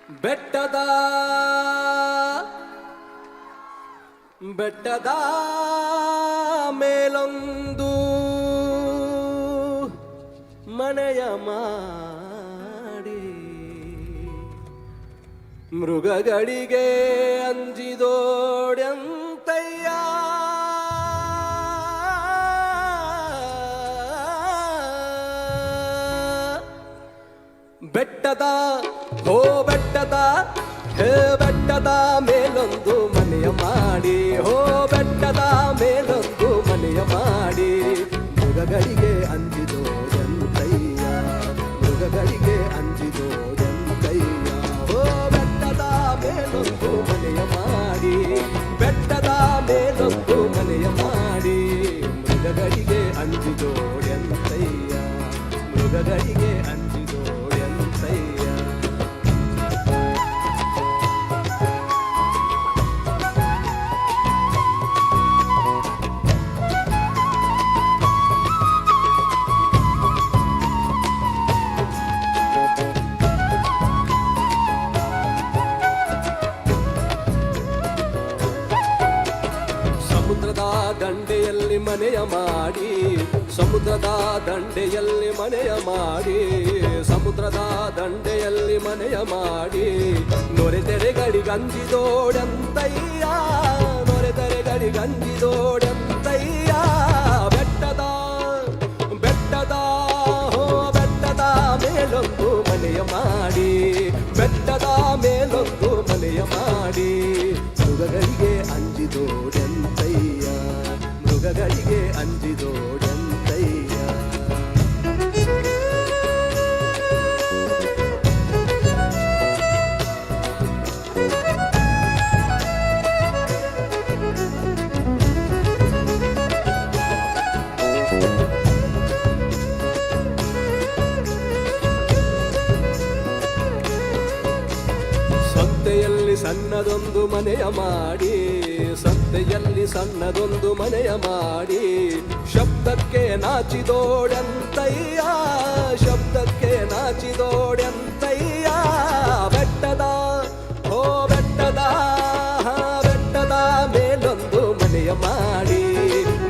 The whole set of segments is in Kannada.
ಬೆಟ್ಟದ ಬೆಟ್ಟದ ಮೇಲೊಂದು ಮನೆಯ ಮಾಡಿ ಮೃಗಗಳಿಗೆ ಅಂಜಿದೋಡ್ಯಂತಯ್ಯ ಬೆಟ್ಟದ ಹೋ ಬೆಟ್ಟದ ಹೇ ಬೆಟ್ಟದ ಮೇಲೊಂದು ಮನೆಯ ಮಾಡಿ ಹೋ ಬೆಟ್ಟದ ಮೇಲೊಂದು ಮನೆಯ ಮಾಡಿ ಮೃಗಗಳಿಗೆ ಅಂಜಿದೋಡಂತಯ್ಯ ಮೃಗಗಳಿಗೆ ಅಂಜಿದೋಡಂತಯ್ಯ ಹೋ ಬೆಟ್ಟದ ಮೇಲೊಂದು ಮನೆಯ ಮಾಡಿ ಬೆಟ್ಟದ ಮೇಲೊಂದು ಮನೆಯ ಮಾಡಿ ಮೃಗಗಳಿಗೆ ಅಂಜಿದೋಡಂತಯ್ಯ ಮೃಗಗಳಿಗೆ ಅಂಜಿದೋಡಂತಯ್ಯ. ಸಮುದ್ರದ ದಂಡೆಯಲ್ಲಿ ಮನೆಯ ಮಾಡಿ ಸಮುದ್ರದ ದಂಡೆಯಲ್ಲಿ ಮನೆಯ ಮಾಡಿ ಸಮುದ್ರದ ದಂಡೆಯಲ್ಲಿ ಮನೆಯ ಮಾಡಿ ನೊರೆತೆರೆಗಳಿಗಂಜಿದೋಡಂತಯ್ಯ ನೊರೆತೆರೆಗಳಿಗಂಜಿದೋಡಂತಯ್ಯ ಬೆಟ್ಟದ ಬೆಟ್ಟದ ಹೋ ಬೆಟ್ಟದ ಮೇಲೊಂದು ಮನೆಯ ಮಾಡಿ ಬೆಟ್ಟದ ಮೇಲೊಂದು ಮನೆಯ ಮಾಡಿ ಮೃಗಗಳಿಗೆ ಅಂಜಿದೋಡಂತಯ್ಯ ಮೃಗಗಳಿಗೆ ಅಂಜಿದೋಡಂತಯ್ಯ. ಸಂತೆಯಲ್ಲಿ ಸಣ್ಣದೊಂದು ಮನೆಯ ಮಾಡಿ ಸಂತೆಯಲ್ಲಿ ಸಣ್ಣದೊಂದು ಮನೆಯ ಮಾಡಿ ಶಬ್ದಕ್ಕೆ ನಾಚಿದೋಡಂತಯ್ಯ ಶಬ್ದಕ್ಕೆ ನಾಚಿದೋಡಂತಯ್ಯ ಬೆಟ್ಟದ ಹೋ ಬೆಟ್ಟದ ಬೆಟ್ಟದ ಮೇಲೊಂದು ಮನೆಯ ಮಾಡಿ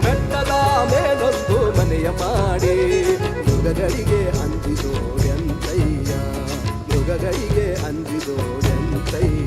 ಬೆಟ್ಟದ ಮೇಲೊಂದು ಮನೆಯ ಮಾಡಿ ಮೃಗಗಳಿಗೆ ಅಂಜಿದೋಡಂತಯ್ಯ ಮೃಗಗಳಿಗೆ ಅಂಜಿದೋಡಂತಯ್ಯ.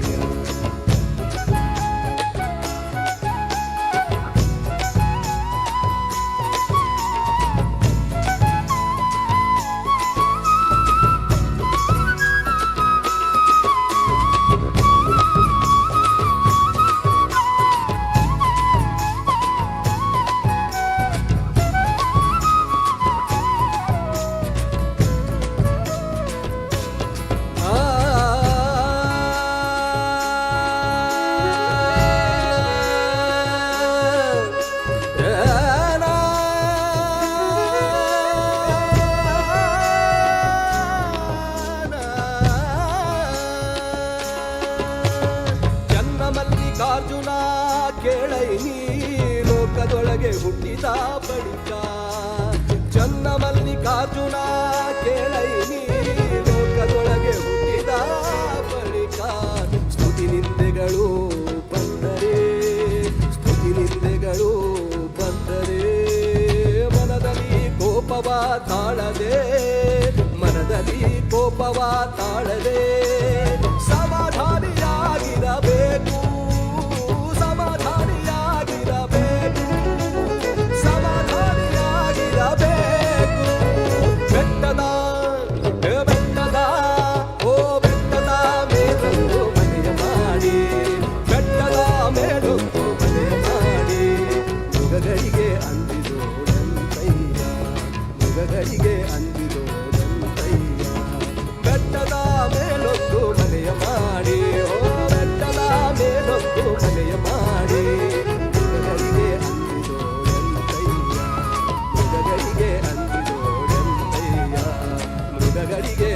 ಮಲ್ಲಿಕಾರ್ಜುನ ಕೇಳೈನಿ ಲೋಕದೊಳಗೆ ಹುಟ್ಟಿದ ಬಳಿಕ ಚನ್ನ ಮಲ್ಲಿಕಾರ್ಜುನ ಕೇಳೈನಿ ಲೋಕದೊಳಗೆ ಹುಟ್ಟಿದ ಬಳಿಕ ಸ್ತುತಿ ನಿಂದೆಗಳು ಬಂದರೆ ಸ್ತುತಿ ನಿಂದೆಗಳು ಬಂದರೆ ಮನದಲ್ಲಿ ಕೋಪವ ತಾಳದೆ ಮನದಲ್ಲಿ ಕೋಪವ ತಾಳದೆ ಸಮಾಧಾನಿಯಾಗಿರಬೇಕು ಸಮಾಧಾನಿಯಾಗಿರಬೇಕು ಸಮಾಧಾನಿಯಾಗಿರಬೇಕು ಬೆಟ್ಟದ ಬೆಟ್ಟದ ಓ ಬೆಟ್ಟದ ಮೇಲೊಂದು ಮನೆಯ ಮಾಡಿ ಬೆಟ್ಟದ ಮೇಲೊಂದು ಮನೆಯ ಮಾಡಿ ಮೃಗಗಳಿಗೆ ಅಂಜಿದೋಡಂತಯ್ಯ ಮೃಗಗಳಿಗೆ ಅಂಜಿದೋಡಂತಯ್ಯ ಬೆಟ್ಟದ ಮೇಲೊಂದು ಮನೆಯ ಮಾಡಿ ಓ ಬೆಟ್ಟದ ಮೇಲೊಂದು ಮನೆಯ ಮಾಡಿ ಮೃಗಗಳಿಗೆ ಅಂಜಿದೋಡಂತಯ್ಯ ಮೃಗಗಳಿಗೆ ಅಂಜಿದೋಡಂತಯ್ಯ ಮೃಗಗಳಿಗೆ